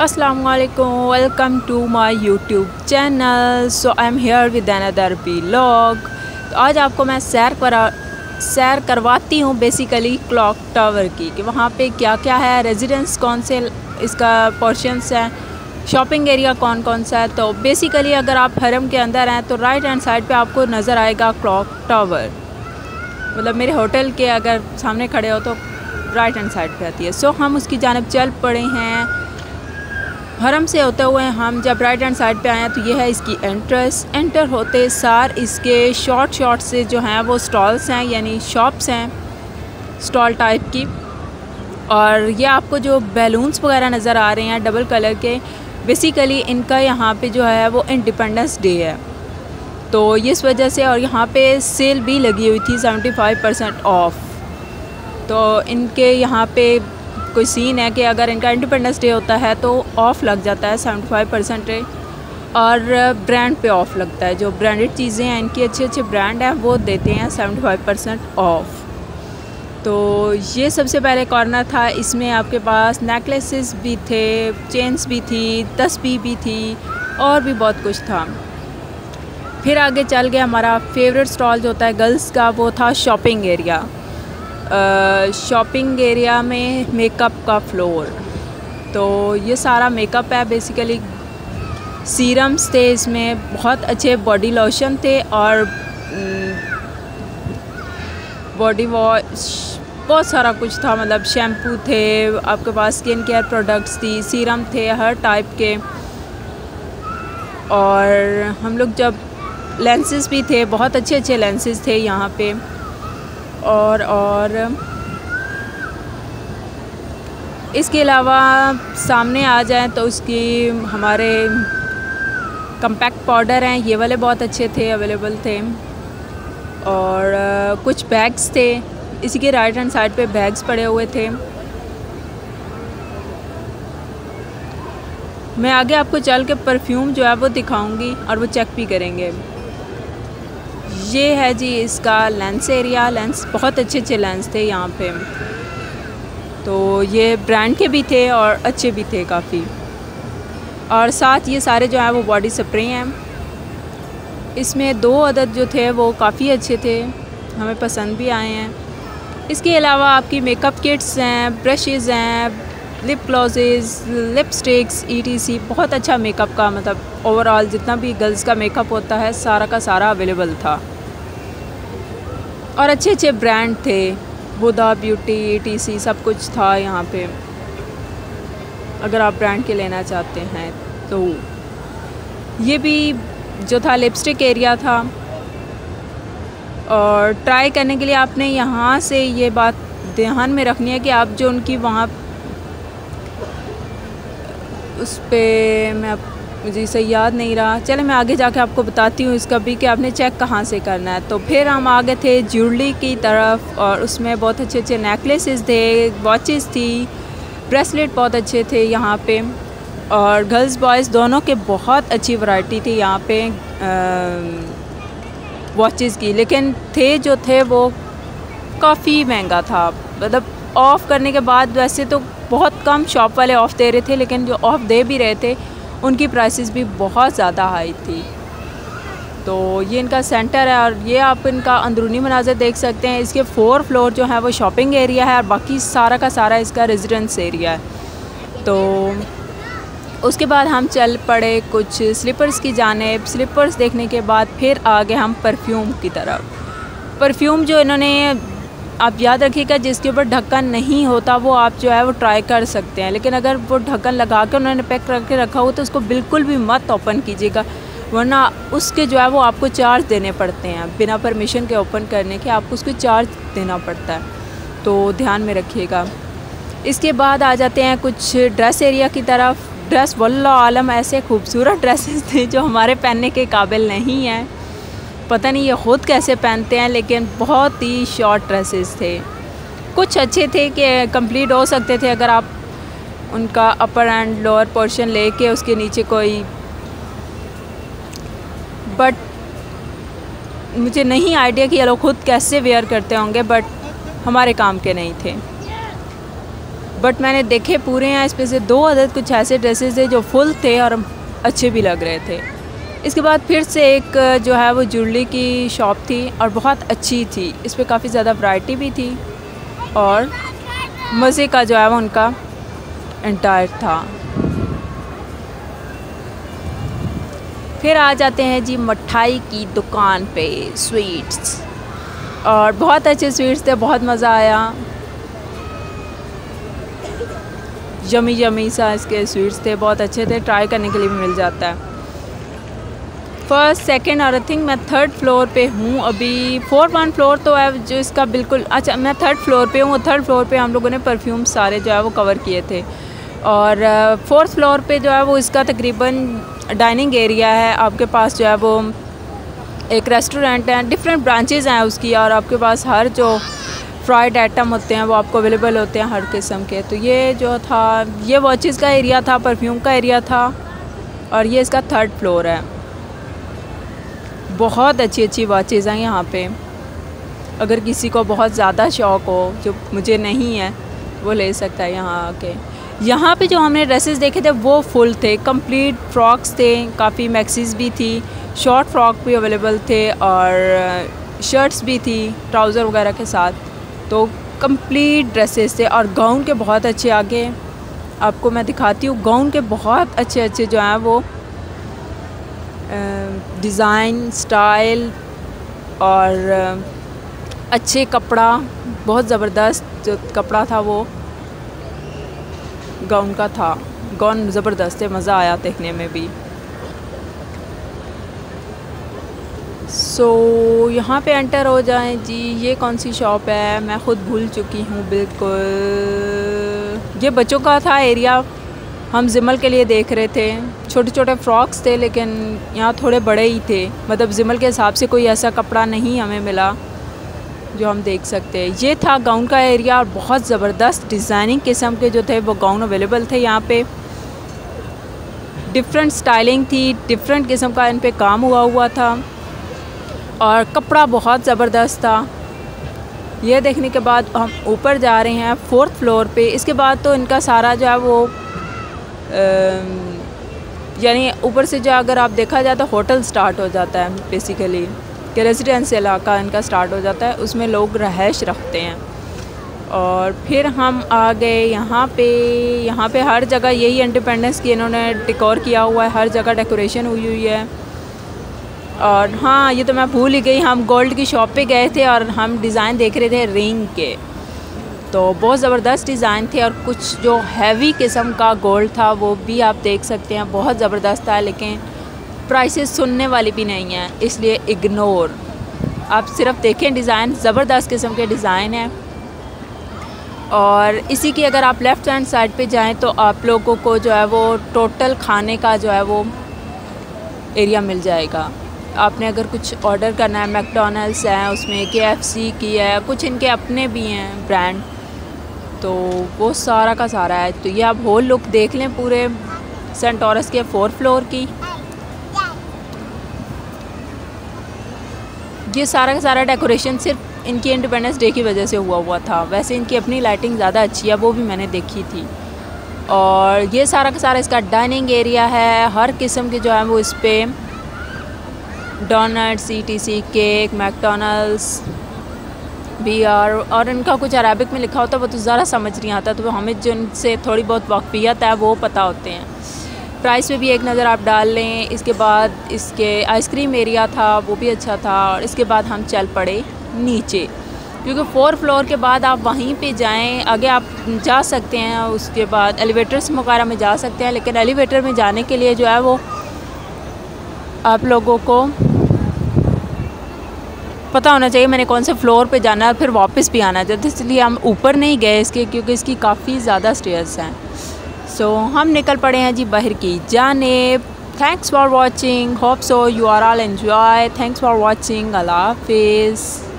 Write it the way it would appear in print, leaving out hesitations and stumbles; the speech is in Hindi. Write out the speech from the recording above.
Assalamualaikum, welcome to my YouTube channel. So I am here with another vlog. तो आज आपको मैं सैर करवाती हूँ बेसिकली क्लॉक टावर की, कि वहाँ पे क्या क्या है, रेजिडेंस कौन से इसका पोर्शंस हैं, शॉपिंग एरिया कौन कौन सा है। तो बेसिकली अगर आप हरम के अंदर हैं तो राइट हैंड साइड पे आपको नज़र आएगा क्लॉक टावर, मतलब मेरे होटल के अगर सामने खड़े हो तो राइट हैंड साइड पे आती है। सो हम उसकी जानब चल पड़े हैं। हरम से होते हुए हम जब राइट हैंड साइड पे आए हैं तो ये है इसकी एंटर होते सार इसके शॉर्ट से जो हैं वो स्टॉल्स हैं, यानी शॉप्स हैं स्टॉल टाइप की। और ये आपको जो बैलून्स वगैरह नज़र आ रहे हैं डबल कलर के, बेसिकली इनका यहाँ पे जो है वो इंडिपेंडेंस डे है तो इस वजह से, और यहाँ पे सेल भी लगी हुई थी 75% ऑफ। तो इनके यहाँ पे कोई सीन है कि अगर इनका इंडिपेंडेंस डे होता है तो ऑफ़ लग जाता है 75% और ब्रांड पे ऑफ़ लगता है। जो ब्रांडेड चीज़ें हैं इनकी अच्छे ब्रांड हैं वो देते हैं 75% ऑफ़। तो ये सबसे पहले कॉर्नर था, इसमें आपके पास नेकलेसेस भी थे, चेन्स भी थी, तस्बीह भी थी और भी बहुत कुछ था। फिर आगे चल गया हमारा फेवरेट स्टॉल जो होता है गर्ल्स का, वो था शॉपिंग एरिया। शॉपिंग एरिया में मेकअप का फ्लोर, तो ये सारा मेकअप है बेसिकली। सीरम्स थे इसमें, बहुत अच्छे बॉडी लोशन थे और बॉडी वॉश, बहुत सारा कुछ था, मतलब शैम्पू थे, आपके पास स्किन केयर प्रोडक्ट्स थी, सीरम थे हर टाइप के। और हम लोग जब लेंसेज भी थे, बहुत अच्छे लेंसेज थे यहाँ पे। और इसके अलावा सामने आ जाएं तो उसकी हमारे कम्पैक्ट पाउडर हैं, ये वाले बहुत अच्छे थे, अवेलेबल थे। और कुछ बैग्स थे, इसी के राइट हैंड साइड पे बैग्स पड़े हुए थे। मैं आगे आपको चल के परफ्यूम जो है वो दिखाऊंगी और वो चेक भी करेंगे। ये है जी इसका लेंस एरिया। लेंस बहुत अच्छे लेंस थे यहाँ पे, तो ये ब्रांड के भी थे और अच्छे भी थे काफ़ी। और साथ ये सारे जो हैं वो बॉडी स्प्रे हैं। इसमें 2 अदद जो थे वो काफ़ी अच्छे थे, हमें पसंद भी आए हैं। इसके अलावा आपकी मेकअप किट्स हैं, ब्रशेज़ हैं, लिप ग्लॉसेस, लिपस्टिक्स, ETC, बहुत अच्छा मेकअप का, मतलब ओवरऑल जितना भी गर्ल्स का मेकअप होता है सारा का सारा अवेलेबल था। और अच्छे ब्रांड थे, हुदा ब्यूटी, ETC, सब कुछ था यहाँ पे अगर आप ब्रांड के लेना चाहते हैं तो। ये भी जो था लिपस्टिक एरिया था। और ट्राई करने के लिए आपने यहाँ से ये बात ध्यान में रखनी है कि आप जो उनकी वहाँ उस पर मुझे सही याद नहीं रहा, चले मैं आगे जाके आपको बताती हूँ इसका भी कि आपने चेक कहाँ से करना है। तो फिर हम आगे थे ज्वेलरी की तरफ, और उसमें बहुत अच्छे नेकलेसेस थे, वॉचेस थी, ब्रेसलेट बहुत अच्छे थे यहाँ पे। और गर्ल्स बॉयज़ दोनों के बहुत अच्छी वैरायटी थी यहाँ पे वॉचेस की, लेकिन जो थे वो काफ़ी महंगा था। मतलब ऑफ़ करने के बाद वैसे तो बहुत कम शॉप वाले ऑफ़ दे रहे थे, लेकिन जो ऑफ़ दे भी रहे थे उनकी प्राइसेस भी बहुत ज़्यादा हाई थी। तो ये इनका सेंटर है और ये आप इनका अंदरूनी मनाज़र देख सकते हैं। इसके 4 फ्लोर जो है वो शॉपिंग एरिया है और बाकी सारा का सारा इसका रेजिडेंस एरिया है। तो उसके बाद हम चल पड़े कुछ स्लीपर्स की जानिब। स्लीपर्स देखने के बाद फिर आगे हम परफ्यूम की तरफ। परफ्यूम जो इन्होंने, आप याद रखिएगा, जिसके ऊपर ढक्कन नहीं होता वो आप जो है वो ट्राई कर सकते हैं, लेकिन अगर वो ढक्कन लगा के उन्होंने पैक करके रखा हो तो उसको बिल्कुल भी मत ओपन कीजिएगा, वरना उसके जो है वो आपको चार्ज देने पड़ते हैं। बिना परमिशन के ओपन करने के आपको उसको चार्ज देना पड़ता है, तो ध्यान में रखिएगा। इसके बाद आ जाते हैं कुछ ड्रेस एरिया की तरफ। ड्रेस वल्लाह आलम ऐसे खूबसूरत ड्रेसेस थे जो हमारे पहनने के काबिल नहीं हैं, पता नहीं ये ख़ुद कैसे पहनते हैं, लेकिन बहुत ही शॉर्ट ड्रेसेस थे। कुछ अच्छे थे कि कंप्लीट हो सकते थे अगर आप उनका अपर एंड लोअर पोर्शन लेके उसके नीचे कोई, बट मुझे नहीं आइडिया कि ये लोग खुद कैसे वेयर करते होंगे, बट हमारे काम के नहीं थे। बट मैंने देखे पूरे हैं, इसमें से 2 अदद कुछ ऐसे ड्रेसेस थे जो फुल थे और अच्छे भी लग रहे थे। इसके बाद फिर से एक जो है वो ज्वेलरी की शॉप थी और बहुत अच्छी थी, इस पर काफ़ी ज़्यादा वैरायटी भी थी और मज़े का जो है वो उनका एंटायर था। फिर आ जाते हैं जी मिठाई की दुकान पे, स्वीट्स, और बहुत अच्छे स्वीट्स थे, बहुत मज़ा आया। यमी यमी सा इसके स्वीट्स थे, बहुत अच्छे थे, ट्राई करने के लिए भी मिल जाता है। फर्स्ट सेकंड और आई थिंक मैं 3rd फ्लोर पे हूँ अभी। 4th फ्लोर तो है जो इसका बिल्कुल, अच्छा मैं 3rd फ्लोर पे हूँ। 3rd फ्लोर पे हम लोगों ने परफ्यूम सारे जो है वो कवर किए थे और 4th फ्लोर पे जो है वो इसका तकरीबन डाइनिंग एरिया है। आपके पास जो है वो एक रेस्टोरेंट है, डिफरेंट ब्रांचेज़ हैं उसकी, और आपके पास हर जो फ्राइड आइटम होते हैं वो आपको अवेलेबल होते हैं हर किस्म के। तो ये जो था ये वॉचेस का एरिया था, परफ्यूम का एरिया था, और ये इसका 3rd फ्लोर है। बहुत अच्छी अच्छी वॉचेज़ हैं यहाँ पे, अगर किसी को बहुत ज़्यादा शौक़ हो, जो मुझे नहीं है, वो ले सकता है यहाँ आके। यहाँ पे जो हमने ड्रेसेस देखे थे वो फुल थे, कंप्लीट फ्रॉक्स थे, काफ़ी मैक्सीज भी थी, शॉर्ट फ्रॉक भी अवेलेबल थे और शर्ट्स भी थी ट्राउज़र वगैरह के साथ। तो कंप्लीट ड्रेसेस थे और गाउन के बहुत अच्छे, आगे आपको मैं दिखाती हूँ, गाउन के बहुत अच्छे अच्छे जो हैं वो डिज़ाइन, स्टाइल और अच्छे कपड़ा, बहुत ज़बरदस्त जो कपड़ा था वो गाउन का था। गाउन ज़बरदस्त है, मज़ा आया देखने में भी। यहाँ पे एंटर हो जाएं जी। ये कौन सी शॉप है, मैं ख़ुद भूल चुकी हूँ बिल्कुल। ये बच्चों का था एरिया, हम जिमल के लिए देख रहे थे। छोटे छोटे फ्रॉक्स थे लेकिन यहाँ थोड़े बड़े ही थे, मतलब जिमल के हिसाब से कोई ऐसा कपड़ा नहीं हमें मिला जो हम देख सकते हैं। ये था गाउन का एरिया और बहुत ज़बरदस्त डिज़ाइनिंग किस्म के जो थे वो गाउन अवेलेबल थे यहाँ पे। डिफरेंट स्टाइलिंग थी, डिफरेंट किस्म का इन पे काम हुआ था और कपड़ा बहुत ज़बरदस्त था। ये देखने के बाद हम ऊपर जा रहे हैं 4th फ्लोर पे। इसके बाद तो इनका सारा जो है वो यानी ऊपर से जो अगर आप देखा जाए तो होटल स्टार्ट हो जाता है बेसिकली, कि रेजिडेंस इलाका इनका स्टार्ट हो जाता है, उसमें लोग रहायश रखते हैं। और फिर हम आ गए यहाँ पे हर जगह यही इंडिपेंडेंस की इन्होंने डेकोर किया हुआ है, हर जगह डेकोरेशन हुई है। और हाँ, ये तो मैं भूल ही गई, हम गोल्ड की शॉप पे गए थे और हम डिज़ाइन देख रहे थे रिंग के, तो बहुत ज़बरदस्त डिज़ाइन थे और कुछ जो हैवी किस्म का गोल्ड था वो भी आप देख सकते हैं, बहुत ज़बरदस्त था। लेकिन प्राइसेस सुनने वाली भी नहीं है, इसलिए इग्नोर। आप सिर्फ देखें डिज़ाइन, ज़बरदस्त किस्म के डिज़ाइन हैं। और इसी की अगर आप लेफ़्ट हैंड साइड पे जाएं तो आप लोगों को जो है वो टोटल खाने का जो है वो एरिया मिल जाएगा। आपने अगर कुछ ऑर्डर करना है, मैकडॉनल्ड्स है, उसमें KFC की है, कुछ इनके अपने भी हैं ब्रांड, तो वो सारा का सारा है। तो ये आप होल लुक देख लें पूरे सेंटोरस के 4th फ्लोर की। ये सारा का सारा डेकोरेशन सिर्फ इनकी इंडिपेंडेंस डे की वजह से हुआ था। वैसे इनकी अपनी लाइटिंग ज़्यादा अच्छी है, वो भी मैंने देखी थी। और ये सारा का सारा इसका डाइनिंग एरिया है, हर किस्म के जो है वो इस पर डोनट्स, ETC, केक, मैकडॉनल्ड्स भी और इनका कुछ अरबिक में लिखा होता है वो तो ज़रा समझ नहीं आता, तो हमें जिनसे थोड़ी बहुत वाकफियत है वो पता होते हैं। प्राइस पे भी एक नज़र आप डाल लें। इसके बाद इसके आइसक्रीम एरिया था, वो भी अच्छा था। और इसके बाद हम चल पड़े नीचे, क्योंकि 4th फ्लोर के बाद आप वहीं पे जाएं, आगे आप जा सकते हैं, उसके बाद एलिवेटर्स वगैरह में जा सकते हैं, लेकिन एलिवेटर में जाने के लिए जो है वो आप लोगों को पता होना चाहिए मैंने कौन से फ्लोर पे जाना है और फिर वापस भी आना चाहिए। इसलिए हम ऊपर नहीं गए इसके, क्योंकि इसकी काफ़ी ज़्यादा स्टेयर्स हैं। हम निकल पड़े हैं जी बाहर की जानिब। Thanks for watching, hope so you are all enjoy. Thanks for watching, अल्लाह हाफिज़।